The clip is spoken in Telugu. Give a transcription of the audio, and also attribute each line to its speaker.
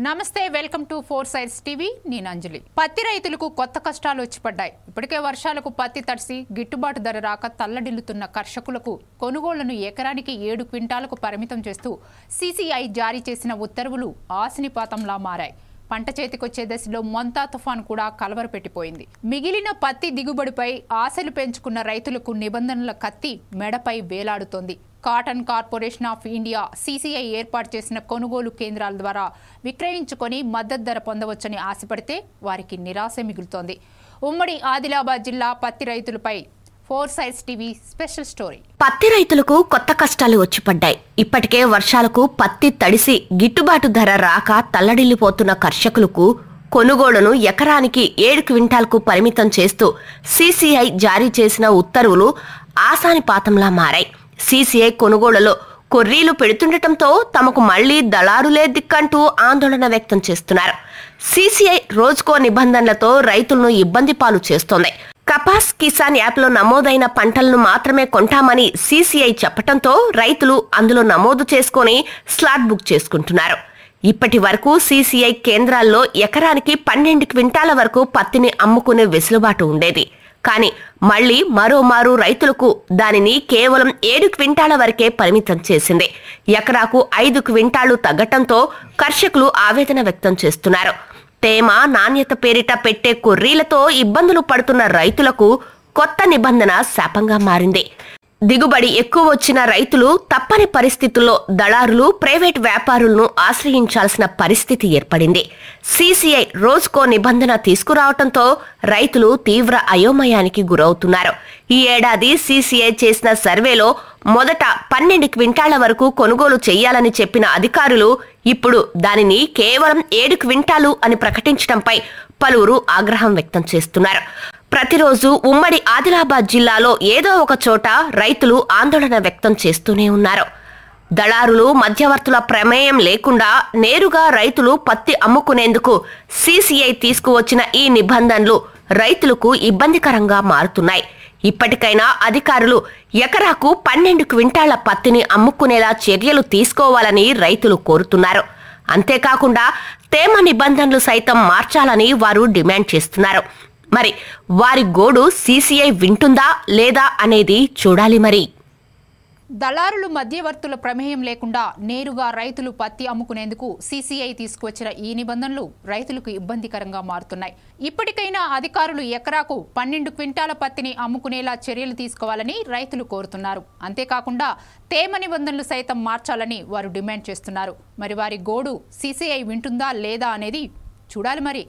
Speaker 1: నమస్తే welcome to four sides TV నేను అంజలి. పత్తి రైతులకు కొత్త కష్టాలు వచ్చి పడ్డాయి. ఇప్పటికే వర్షాలకు పత్తి తడిసి గిట్టుబాటు ధర రాక తల్లడిల్లుతున్న కర్షకులకు కొనుగోళ్లను ఎకరానికి 7 క్వింటాలకు పరిమితం చేస్తూ సీసీఐ జారీ చేసిన ఉత్తర్వులు ఆశనిపాతంలా మారాయి. పంట చేతికొచ్చే దశలో మొంతా తుఫాన్ కూడా కలవరపెట్టిపోయింది. మిగిలిన పత్తి దిగుబడిపై ఆశలు పెంచుకున్న రైతులకు నిబంధనల కత్తి మెడపై వేలాడుతోంది. Cotton corporation of India CCI ఏర్పాటు చేసిన కొనుగోలు కేంద్రాల ద్వారా విక్రయించుకొని మద్దతు ధర పొందవచ్చని ఆశపడితే వారికి నిరాశ మిగులుతోంది. ఉమ్మడి ఆదిలాబాద్ జిల్లా పత్తి రైతులపై four sides TV special story.
Speaker 2: పత్తి రైతులకు కొత్త కష్టాలు వచ్చి పడ్డాయి. ఇప్పటికే వర్షాలకు పత్తి తడిసి గిట్టుబాటు ధర రాక తల్లడిల్లిపోతున్న కర్షకులకు కొనుగోళ్లను ఎకరానికి 7 క్వింటాల్కు పరిమితం చేస్తూ సీసీఐ జారీ చేసిన ఉత్తర్వులు ఆశానిపాతంలా మారాయి. సీసీఐ కొనుగోళ్లలో కొర్రీలు పెడుతుండటంతో తమకు మళ్లీ దళారులే దిక్కంటూ ఆందోళన వ్యక్తం చేస్తున్నారు. సీసీఐ రోజుకో నిబంధనలతో రైతులను ఇబ్బంది పాలు చేస్తోంది. కపాస్ కిసాన్ యాప్లో నమోదైన పంటలను మాత్రమే కొంటామని సీసీఐ చెప్పడంతో రైతులు అందులో నమోదు చేసుకుని స్లాట్ బుక్ చేసుకుంటున్నారు. ఇప్పటి వరకు సీసీఐ కేంద్రాల్లో ఎకరానికి 12 క్వింటాల వరకు పత్తిని అమ్ముకునే వెసులుబాటు ఉండేది. కానీ మళ్లీ మరోమారు రైతులకు దానిని కేవలం 7 క్వింటాల వరకే పరిమితం చేసింది. ఎకరాకు 5 క్వింటాలు తగ్గటంతో కర్షకులు ఆవేదన వ్యక్తం చేస్తున్నారు. తేమ నాణ్యత పేరిట పెట్టే కొర్రీలతో ఇబ్బందులు పడుతున్న రైతులకు కొత్త నిబంధన శాపంగా మారింది. దిగుబడి ఎక్కువ వచ్చిన రైతులు తప్పని పరిస్థితుల్లో దళారులు, ప్రైవేట్ వ్యాపారులను ఆశ్రయించాల్సిన పరిస్థితి ఏర్పడింది. సీసీఐ రోజుకో నిబంధన తీసుకురావడంతో రైతులు తీవ్ర అయోమయానికి గురవుతున్నారు. ఈ ఏడాది సీసీఐ చేసిన సర్వేలో మొదట 12 క్వింటాల వరకు కొనుగోలు చేయాలని చెప్పిన అధికారులు ఇప్పుడు దానిని కేవలం 7 క్వింటాలు అని ప్రకటించడంపై పలువురు ఆగ్రహం వ్యక్తం చేస్తున్నారు. ప్రతిరోజు ఉమ్మడి ఆదిలాబాద్ జిల్లాలో ఏదో ఒక చోట రైతులు ఆందోళన వ్యక్తం చేస్తూనే ఉన్నారు. దళారులు, మధ్యవర్తుల ప్రమేయం లేకుండా నేరుగా రైతులు పత్తి అమ్ముకునేందుకు సీసీఐ తీసుకువచ్చిన ఈ నిబంధనలు రైతులకు ఇబ్బందికరంగా మారుతున్నాయి. ఇప్పటికైనా అధికారులు ఎకరాకు 12 క్వింటాల పత్తిని అమ్ముకునేలా చర్యలు తీసుకోవాలని రైతులు కోరుతున్నారు. అంతేకాకుండా తేమ నిబంధనలు సైతం మార్చాలని వారు డిమాండ్ చేస్తున్నారు. మరి వారి గోడు సీసీఐ వింటుందా లేదా అనేది చూడాలి. మరి
Speaker 1: దళారులు, మధ్యవర్తుల ప్రమేయం లేకుండా నేరుగా రైతులు పత్తి అమ్ముకునేందుకు సీసీఐ తీసుకువచ్చిన ఈ నిబంధనలు రైతులకు ఇబ్బందికరంగా మారుతున్నాయి. ఇప్పటికైనా అధికారులు ఎకరాకు 12 క్వింటాల పత్తిని అమ్ముకునేలా చర్యలు తీసుకోవాలని రైతులు కోరుతున్నారు. అంతేకాకుండా తేమ నిబంధనలు సైతం మార్చాలని వారు డిమాండ్ చేస్తున్నారు. మరి వారి గోడు సీసీఐ వింటుందా లేదా అనేది చూడాలి. మరి